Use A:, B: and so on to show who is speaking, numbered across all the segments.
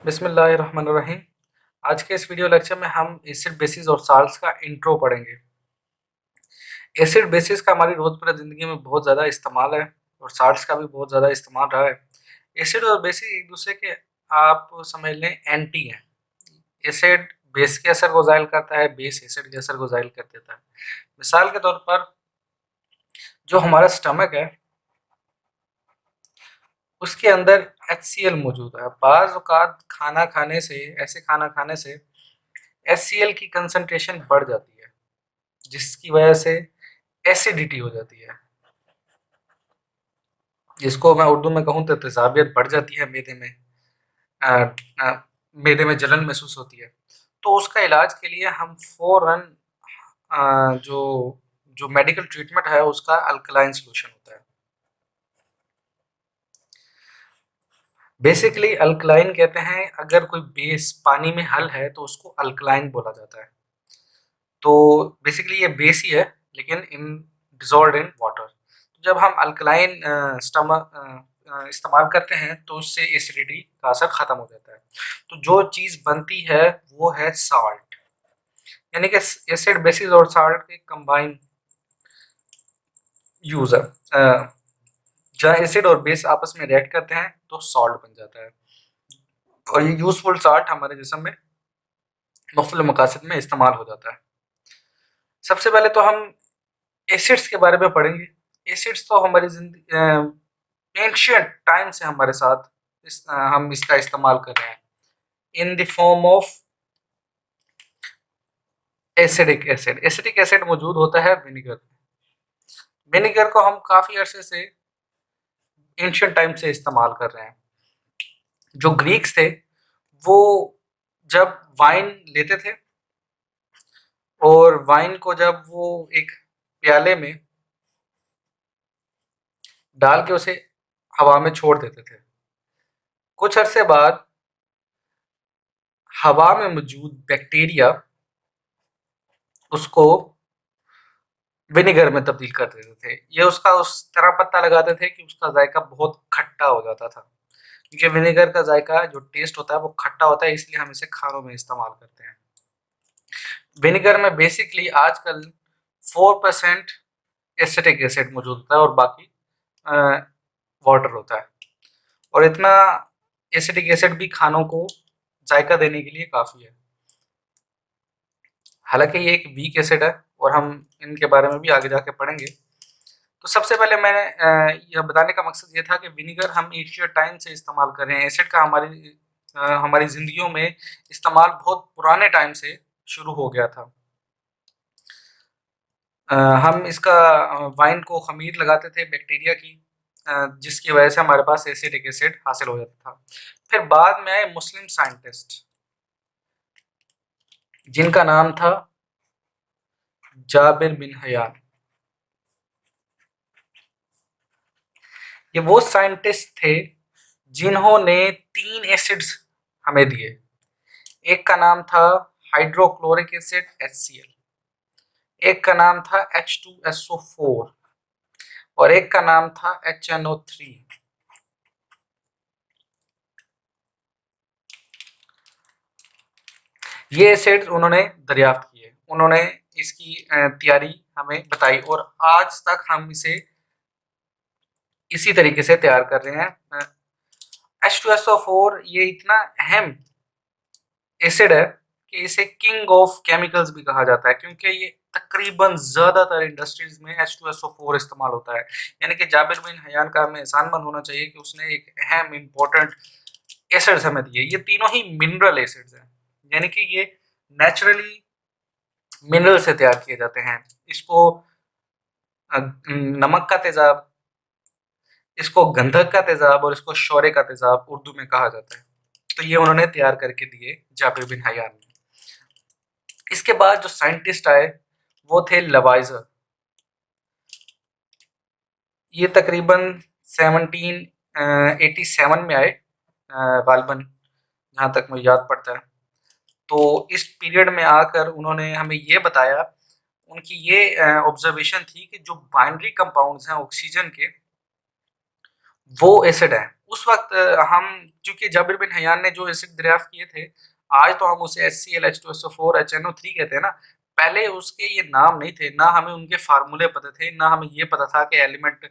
A: बिस्मिल्लाहिर्रहमानिर्रहीम। आज के इस वीडियो लेक्चर में हम एसिड बेसिस और साल्ट्स का इंट्रो पढ़ेंगे। एसिड बेसिस का हमारी रोज़मर्रा ज़िंदगी में बहुत ज़्यादा इस्तेमाल है और साल्ट्स का भी बहुत ज़्यादा इस्तेमाल रहा है। एसिड और बेसिस एक दूसरे के आप समझ लें एंटी हैं। एसिड बेस के असर को ज़ायल करता है, बेस एसिड के असर को ज़ायल कर देता है। मिसाल के तौर पर जो हमारा स्टमक है उसके अंदर HCl मौजूद है। बाज़ औक़ात ऐसे खाना खाने से HCl की कंसंट्रेशन बढ़ जाती है जिसकी वजह से एसिडिटी हो जाती है, जिसको मैं उर्दू में कहूँ तो तेज़ाबियत बढ़ जाती है मैदे में। अ, मैदे में जलन महसूस होती है। तो उसका इलाज के लिए हम फ़ौरन जो जो मेडिकल ट्रीटमेंट है उसका अल्कलाइन सॉल्यूशन होता है। बेसिकली अल्कलाइन कहते हैं, अगर कोई बेस पानी में हल है तो उसको अल्कलाइन बोला जाता है। तो बेसिकली ये बेस ही है लेकिन इन डिसॉल्व्ड इन वाटर। जब हम अल्कलाइन इस्तेमाल करते हैं तो उससे एसिडिटी का असर ख़त्म हो जाता है। तो जो चीज़ बनती है वो है साल्ट, यानी कि एसिड बेसिस और साल्ट के कंबाइन यूज़ है। जहाँ एसिड और बेस आपस में रिएक्ट करते हैं तो सॉल्ट बन जाता है और ये यूज़फुल साल्ट हमारे जिस्म में मुख्तलिफ मकासद में इस्तेमाल हो जाता है। सबसे पहले तो हम एसिड्स के बारे में पढ़ेंगे। एसिड्स तो हमारी ज़िंदगी एंशिएंट टाइम से हमारे साथ हम इसका इस्तेमाल कर रहे हैं in the form of acidic acid. Acidic acid मौजूद होता है विनेगर में। विनेगर को हम काफ़ी अरसे से एंशिएंट टाइम से इस्तेमाल कर रहे हैं। जो ग्रीक्स थे वो जब वाइन लेते थे और वाइन को जब वो एक प्याले में डाल के उसे हवा में छोड़ देते थे, कुछ अरसे बाद हवा में मौजूद बैक्टीरिया उसको विनेगर में तब्दील कर देते थे। ये उसका उस तरह पता लगाते थे कि उसका जायका बहुत खट्टा हो जाता था, क्योंकि विनेगर का जायका जो टेस्ट होता है वो खट्टा होता है, इसलिए हम इसे खानों में इस्तेमाल करते हैं। विनेगर में बेसिकली आजकल 4% एसिटिक एसिड मौजूद होता है और बाकी वाटर होता है, और इतना एसिटिक एसिड भी खानों को जायका देने के लिए काफ़ी है। हालांकि ये एक वीक एसिड है और हम इनके बारे में भी आगे जाके पढ़ेंगे। तो सबसे पहले मैंने यह बताने का मकसद ये था कि विनेगर हम एशियन टाइम से इस्तेमाल कर रहे हैं। एसिड का हमारी ज़िंदगियों में इस्तेमाल बहुत पुराने टाइम से शुरू हो गया था। हम इसका वाइन को ख़मीर लगाते थे बैक्टीरिया की, जिसकी वजह से हमारे पास एसिडिक एसिड हासिल हो जाता था। फिर बाद में आए मुस्लिम साइंटिस्ट जिनका नाम था जाबिर बिन हयान। ये वो साइंटिस्ट थे जिन्होंने 3 एसिड्स हमें दिए। एक का नाम था हाइड्रोक्लोरिक एसिड HCl, एक का नाम था H2SO4 और एक का नाम था HNO3। ये एसिड्स उन्होंने दरियाफ्त किए, उन्होंने इसकी तैयारी हमें बताई और आज तक हम इसे इसी तरीके से तैयार कर रहे हैं। H2SO4 ये इतना अहम एसिड है कि इसे किंग ऑफ केमिकल्स भी कहा जाता है, क्योंकि ये तकरीबन ज़्यादातर इंडस्ट्रीज में H2SO4 इस्तेमाल होता है। यानी कि जाबिर बिन हयान का हमें एहसानमंद होना चाहिए कि उसने एक अहम इम्पोर्टेंट एसिड्स हमें दिए। ये तीनों ही मिनरल एसिड्स हैं, यानी कि ये नेचुरली मिनरल से तैयार किए जाते हैं। इसको नमक का तेजाब, इसको गंधक का तेजाब और इसको शौर्य का तेजाब उर्दू में कहा जाता है। तो ये उन्होंने तैयार करके दिए जाबिर बिन हयान ने। इसके बाद जो साइंटिस्ट आए वो थे लवाइजर। ये तकरीबन 1787 में आए गालिबन, जहाँ तक मुझे याद पड़ता है। तो इस पीरियड में आकर उन्होंने हमें ये बताया, उनकी ये ऑब्जर्वेशन थी कि जो बाइनरी कंपाउंड्स हैं ऑक्सीजन के वो एसिड हैं, उस वक्त हम, चूंकि जाबिर बिन हयान ने जो एसिड दरियाफ्त किए थे, आज तो हम उसे HCl, H2SO4, HNO3 कहते हैं ना, पहले उसके ये नाम नहीं थे, ना हमें उनके फार्मूले पता थे, ना हमें ये पता था कि एलिमेंट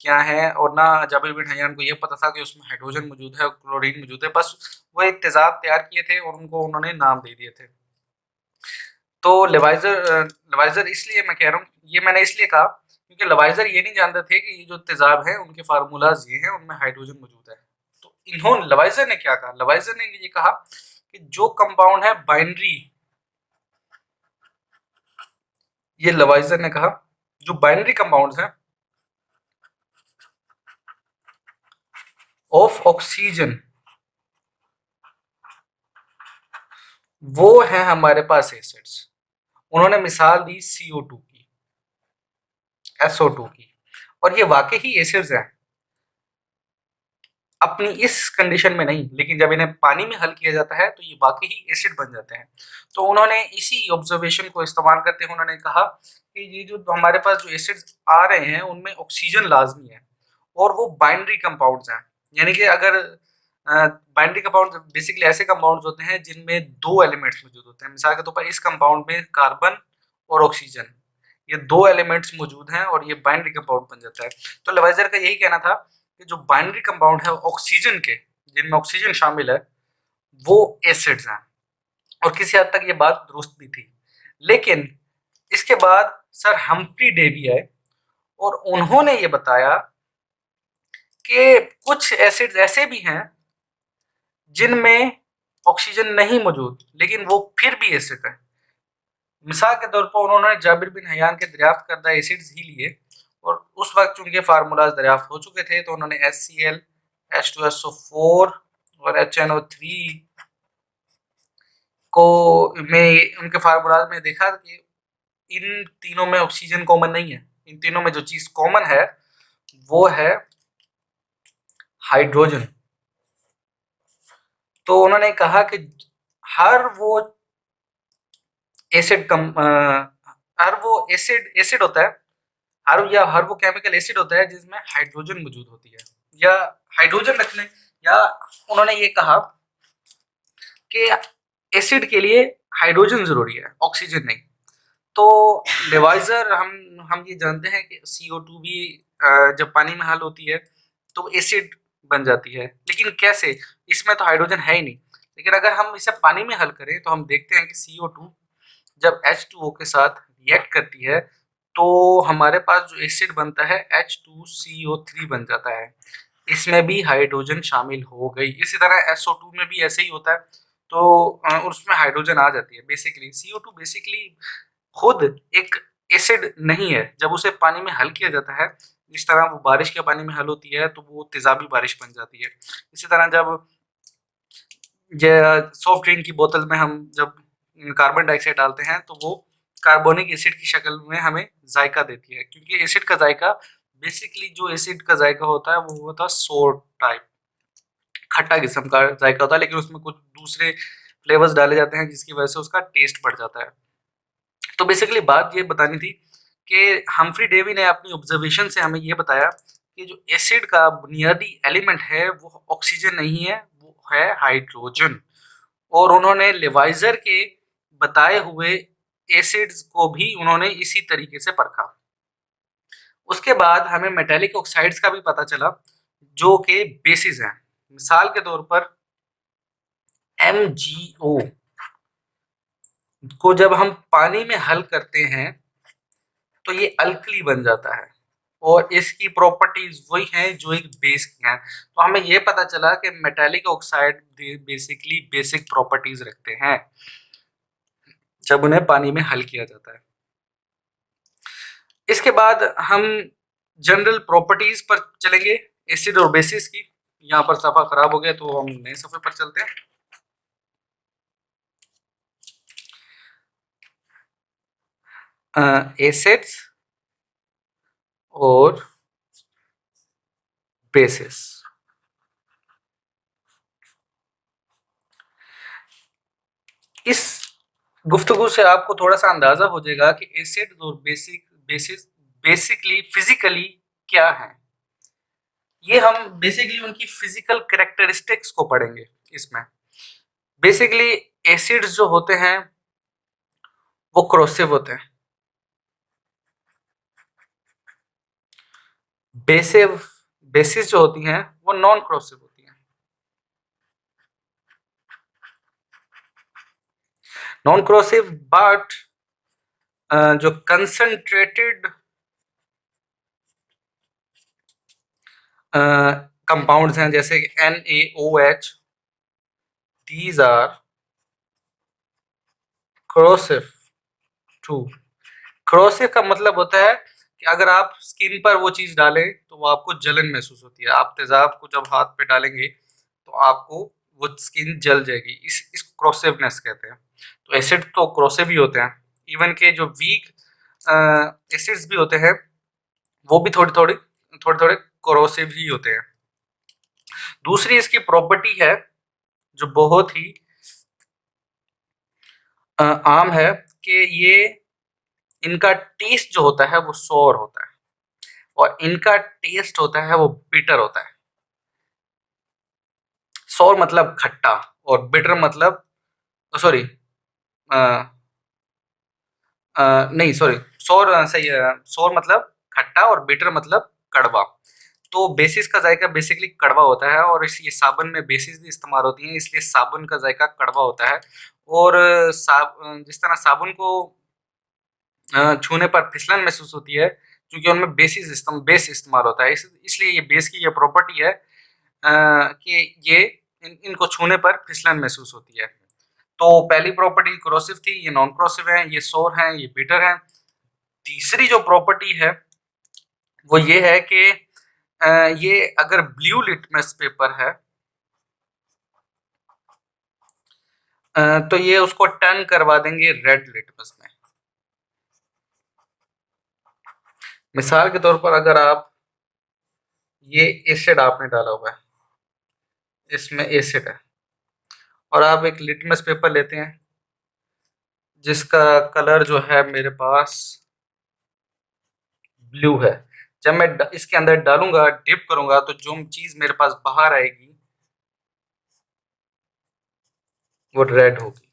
A: क्या है, और ना जाबिर बिन हयान को ये पता था कि उसमें हाइड्रोजन मौजूद है और क्लोरीन मौजूद है। बस वो एक तेजाब तैयार किए थे और उनको उन्होंने नाम दे दिए थे। तो लेवाइजर इसलिए मैं कह रहा हूँ, ये मैंने इसलिए कहा क्योंकि लेवाइजर ये नहीं जानते थे कि ये जो तेजाब है उनके फार्मूलाज ये हैं, उनमें हाइड्रोजन मौजूद है। तो इन्होंने, लेवाइजर ने क्या कहा, लेवाइजर ने ये कहा कि जो कंपाउंड है बाइनरी, ये लेवाइजर ने कहा जो बाइनरी कंपाउंड्स हैं ऑफ ऑक्सीजन, वो है हमारे पास एसिड्स। उन्होंने मिसाल दी CO2 की, SO2 की, और ये वाकई ही एसिड्स हैं, अपनी इस कंडीशन में नहीं, लेकिन जब इन्हें पानी में हल किया जाता है तो ये वाकई ही एसिड बन जाते हैं। तो उन्होंने इसी ऑब्जर्वेशन को इस्तेमाल करते हुए उन्होंने कहा कि ये जो हमारे पास जो एसिड्स आ रहे हैं उनमें ऑक्सीजन लाजमी है और वो बाइनरी कंपाउंड्स हैं। यानी कि अगर बाइनरी कंपाउंड बेसिकली ऐसे कंपाउंड्स होते हैं जिनमें दो एलिमेंट्स मौजूद होते हैं। मिसाल के तौर पर इस कंपाउंड में कार्बन और ऑक्सीजन, ये दो एलिमेंट्स मौजूद हैं और ये बाइनरी कंपाउंड बन जाता है। तो लेवाइजर का यही कहना था कि जो बाइनरी कंपाउंड है ऑक्सीजन के, जिनमें ऑक्सीजन शामिल है, वो एसिड्स हैं। और किसी हद तक ये बात दुरुस्त भी थी। लेकिन इसके बाद सर हम्फ्री डेवी आए और उन्होंने ये बताया कि कुछ एसिड्स ऐसे भी हैं जिनमें ऑक्सीजन नहीं मौजूद, लेकिन वो फिर भी एसिड है। मिसाल के तौर पर उन्होंने जाबिर बिन हयान के दरियाफ्त करदा एसिड्स ही लिए और उस वक्त चूंकि फार्मूलाज दरियाफ्त हो चुके थे तो उन्होंने HCl, H2SO4 और HNO3 को में उनके फार्मूलाज में देखा कि इन तीनों में ऑक्सीजन कॉमन नहीं है। इन तीनों में जो चीज कॉमन है वो है हाइड्रोजन। तो उन्होंने कहा कि हर वो एसिड कम हर वो एसिड होता है, हर वो केमिकल एसिड होता है जिसमें हाइड्रोजन मौजूद होती है, या हाइड्रोजन रख लें, या उन्होंने ये कहा कि एसिड के लिए हाइड्रोजन जरूरी है, ऑक्सीजन नहीं। तो लेवाइजर, हम ये जानते हैं कि CO2 भी जब पानी में हल होती है तो एसिड बन जाती है, लेकिन कैसे, इसमें तो हाइड्रोजन है ही नहीं। लेकिन अगर हम इसे पानी में हल करें तो हम देखते हैं कि CO2 जब H2O के साथ रिएक्ट करती है तो हमारे पास जो एसिड बनता है H2CO3 बन जाता है, इसमें भी हाइड्रोजन शामिल हो गई। इसी तरह SO2 में भी ऐसे ही होता है, तो उसमें हाइड्रोजन आ जाती है। बेसिकली CO2 बेसिकली खुद एक एसिड नहीं है, जब उसे पानी में हल किया जाता है, इस तरह वो बारिश के पानी में हल होती है तो वो तेजाबी बारिश बन जाती है। इसी तरह जब सॉफ्ट ड्रिंक की बोतल में हम जब कार्बन डाइऑक्साइड डालते हैं तो वो कार्बोनिक एसिड की शक्ल में हमें जायका देती है, क्योंकि एसिड का जायका, बेसिकली जो एसिड का जायका होता है वो होता है सोर टाइप, खट्टा किस्म का जायका होता है, लेकिन उसमें कुछ दूसरे फ्लेवर्स डाले जाते हैं जिसकी वजह से उसका टेस्ट बढ़ जाता है। तो बेसिकली बात ये बतानी थी कि हम्फ्री डेवी ने अपनी ऑब्जर्वेशन से हमें ये बताया कि जो एसिड का बुनियादी एलिमेंट है वो ऑक्सीजन नहीं है, वो है हाइड्रोजन। और उन्होंने लेवाइजर के बताए हुए एसिड्स को भी उन्होंने इसी तरीके से परखा। उसके बाद हमें मेटेलिक ऑक्साइड्स का भी पता चला जो कि बेसिस हैं। मिसाल के तौर पर MgO को जब हम पानी में हल करते हैं तो ये अल्कली बन जाता है और इसकी प्रॉपर्टीज वही हैं जो एक बेस की हैं। तो हमें ये पता चला कि metallic oxide basically basic properties रखते हैं जब उन्हें पानी में हल किया जाता है। इसके बाद हम जनरल प्रॉपर्टीज पर चलेंगे एसिड और बेसिस की। यहाँ पर सफा खराब हो गया तो हम नए सफे पर चलते हैं। एसिड्स और बेसिस। इस गुफ्तगू से आपको थोड़ा सा अंदाजा हो जाएगा कि एसिड और बेसिस बेसिकली फिजिकली क्या है। ये हम बेसिकली उनकी फिजिकल कैरेक्टरिस्टिक्स को पढ़ेंगे इसमें। बेसिकली एसिड्स जो होते हैं वो क्रोसिव होते हैं, बेसिव बेसिस जो होती हैं वो नॉन क्रोसिव होती हैं। नॉन क्रोसिव बट जो कंसंट्रेटेड कंपाउंड्स हैं जैसे NaOH, these are corrosive too. Corrosive का मतलब होता है कि अगर आप स्किन पर वो चीज डालें तो वो आपको जलन महसूस होती है। आप तेजाब को जब हाथ पे डालेंगे तो आपको वो स्किन जल जाएगी, इसको क्रोसिवनेस कहते हैं। तो एसिड तो क्रोसिव ही होते हैं, इवन के जो वीक एसिड्स भी होते हैं वो भी थोड़े थोड़े क्रोसिव ही होते हैं। दूसरी इसकी प्रॉपर्टी है जो बहुत ही आम है कि ये इनका टेस्ट जो होता है वो सोर होता है और इनका टेस्ट होता है वो बिटर होता है। सोर मतलब खट्टा और बिटर मतलब सॉरी नहीं सॉरी सोर सही है, सोर मतलब खट्टा और बिटर मतलब कड़वा। तो बेसिस का जायका बेसिकली कड़वा होता है और इस ये साबुन में बेसिस भी इस्तेमाल होती है, इसलिए साबुन का जायका कड़वा होता है। और जिस तरह साबुन को छूने पर फिसलन महसूस होती है क्योंकि उनमें बेस इस्तेमाल होता है, इसलिए ये बेस की ये प्रॉपर्टी है कि ये इनको छूने पर फिसलन महसूस होती है। तो पहली प्रॉपर्टी क्रोसिव थी, ये नॉन क्रोसिव है, ये सोर है, ये बिटर है। तीसरी जो प्रॉपर्टी है वो ये है कि ये अगर ब्लू लिटमस पेपर है तो ये उसको टर्न करवा देंगे रेड लिटमस में। मिसाल के तौर पर अगर आप ये एसिड आपने डाला हुआ है, इसमें एसिड है और आप एक लिटमस पेपर लेते हैं जिसका कलर जो है मेरे पास ब्लू है। जब मैं इसके अंदर डालूंगा, डिप करूंगा, तो जो चीज मेरे पास बाहर आएगी वो रेड होगी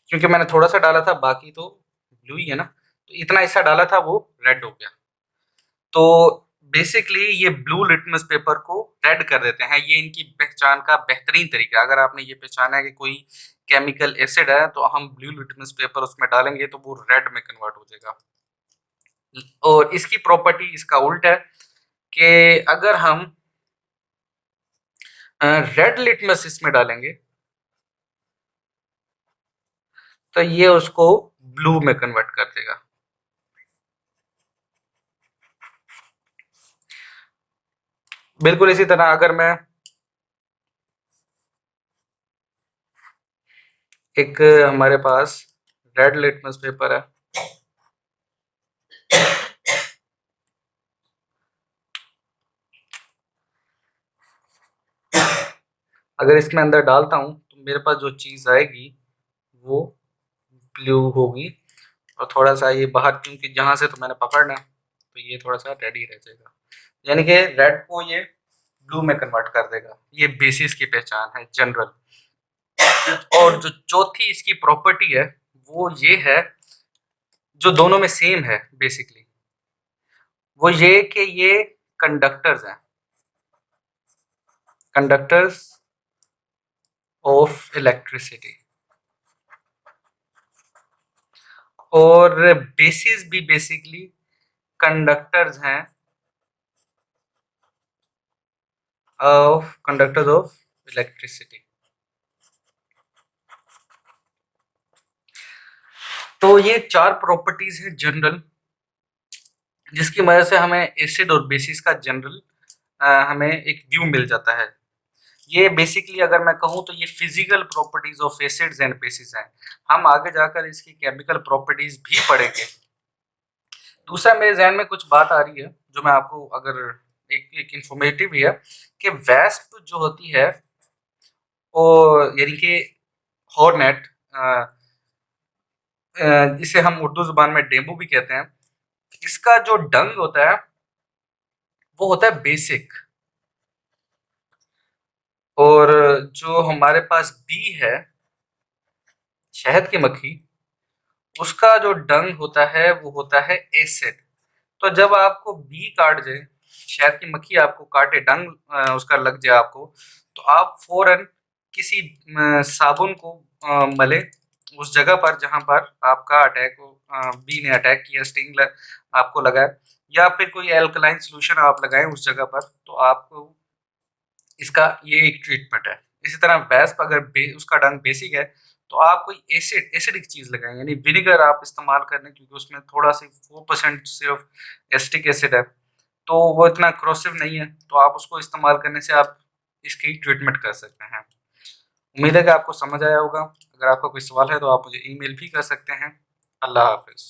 A: क्योंकि मैंने थोड़ा सा डाला था, बाकी तो ब्लू ही है ना। तो इतना हिस्सा डाला था वो रेड हो गया। तो बेसिकली ये ब्लू लिटमस पेपर को रेड कर देते हैं। ये इनकी पहचान का बेहतरीन तरीका है। अगर आपने ये पहचाना है कि कोई केमिकल एसिड है तो हम ब्लू लिटमस पेपर उसमें डालेंगे तो वो रेड में कन्वर्ट हो जाएगा। और इसकी प्रॉपर्टी इसका उल्ट है कि अगर हम रेड लिटमस इसमें डालेंगे तो ये उसको ब्लू में कन्वर्ट कर देगा। बिल्कुल इसी तरह अगर मैं एक हमारे पास रेड लिटमस पेपर है, अगर इसमें अंदर डालता हूं तो मेरे पास जो चीज आएगी वो ब्लू होगी और थोड़ा सा ये बाहर, क्योंकि जहां से तो मैंने पकड़ना है तो ये थोड़ा सा रेड ही रह जाएगा, यानी कि रेड को ये ब्लू में कन्वर्ट कर देगा। ये बेसिस की पहचान है जनरल। और जो चौथी इसकी प्रॉपर्टी है वो ये है, जो दोनों में सेम है बेसिकली, वो ये कि ये कंडक्टर्स हैं, कंडक्टर्स ऑफ इलेक्ट्रिसिटी। और बेसिस भी बेसिकली कंडक्टर्स हैं ऑफ कंडक्टर्स ऑफ इलेक्ट्रिसिटी। तो ये चार प्रॉपर्टीज है जनरल, जिसकी वजह से हमें एसिड और बेसिस का जनरल हमें एक व्यू मिल जाता है। ये बेसिकली अगर मैं कहूँ तो ये physical properties of acids and bases हैं। हम आगे जाकर इसकी केमिकल प्रॉपर्टीज भी पढ़ेंगे। दूसरा मेरे जहन में कुछ बात आ रही है जो मैं आपको अगर एक इंफॉर्मेटिव ही है कि वेस्प जो होती है वो यानी कि हॉर्नेट, इसे हम उर्दू जुबान में डेंगू भी कहते हैं, इसका जो डंग होता है वो होता है बेसिक। और जो हमारे पास बी है, शहद की मक्खी, उसका जो डंग होता है वो होता है एसिड। तो जब आपको बी काट जाए, शहद की मक्खी आपको काटे, डंग उसका लग जाए आपको, तो आप फौरन किसी साबुन को मले उस जगह पर जहां पर आपका अटैक बी ने अटैक किया, आपको लगा है, या फिर कोई एल्कलाइन सोल्यूशन आप लगाएं उस जगह पर, तो आपको इसका ये एक ट्रीटमेंट है। इसी तरह वेस्प अगर उसका डंग बेसिक है, तो आप कोई एसिडिक चीज लगाएं, यानी विनेगर आप इस्तेमाल कर लें, क्योंकि उसमें थोड़ा सा 4% सिर्फ एसिटिक एसिड है, तो वो इतना क्रोसिव नहीं है, तो आप उसको इस्तेमाल करने से आप इसकी ट्रीटमेंट कर सकते हैं। उम्मीद है कि आपको समझ आया होगा। अगर आपका कोई सवाल है तो आप मुझे ईमेल भी कर सकते हैं। अल्लाह हाफिज।